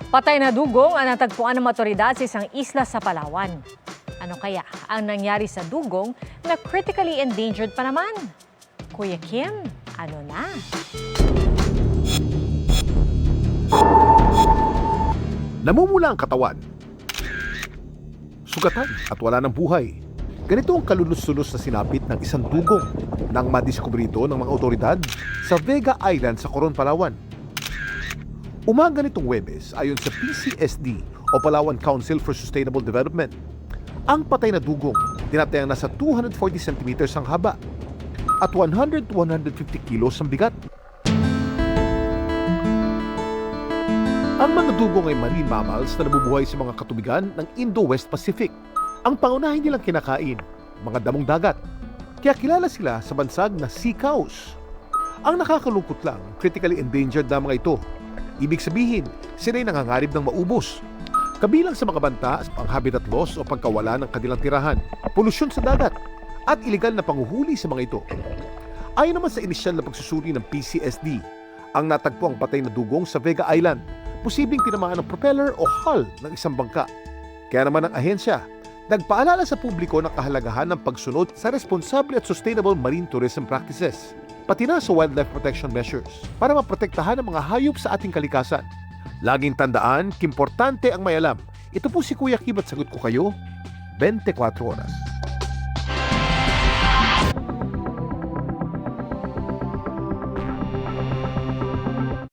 Patay na dugong ang natagpuan ng otoridad sa isang isla sa Palawan. Ano kaya ang nangyari sa dugong na critically endangered pa naman? Kuya Kim, ano na? Namumula ang katawan, sugatan at wala ng buhay. Ganito ang kalulus-sulus na sinapit ng isang dugong nang madiskubre ito ng mga otoridad sa Vega Island sa Coron, Palawan. Umaga nitong Huwebes, ayon sa PCSD o Palawan Council for Sustainable Development, ang patay na dugong tinatayang nasa 240 centimeters ang haba at 100 to 150 kilos ang bigat. Ang mga dugong ay marine mammals na nabubuhay sa mga katubigan ng Indo-West Pacific. Ang pangunahin nilang kinakain, mga damong dagat. Kaya kilala sila sa bansag na sea cows. Ang nakakalungkot lang, critically endangered na mga ito. Ibig sabihin, sila'y nangangarib ng maubos. Kabilang sa mga banta ang habitat loss o pagkawala ng kanilang tirahan, polusyon sa dagat, at iligal na panguhuli sa mga ito. Ayon naman sa inisyal na pagsusuri ng PCSD, ang natagpo ang patay na dugong sa Vega Island, posibleng tinamaan ng propeller o hull ng isang bangka. Kaya naman ang ahensya, nagpaalala sa publiko ng kahalagahan ng pagsunod sa responsable at sustainable marine tourism practices, pati na sa wildlife protection measures para maprotektahan ang mga hayop sa ating kalikasan. Laging tandaan, importante ang may alam. Ito po si Kuya Kim at sagot ko kayo, 24 oras.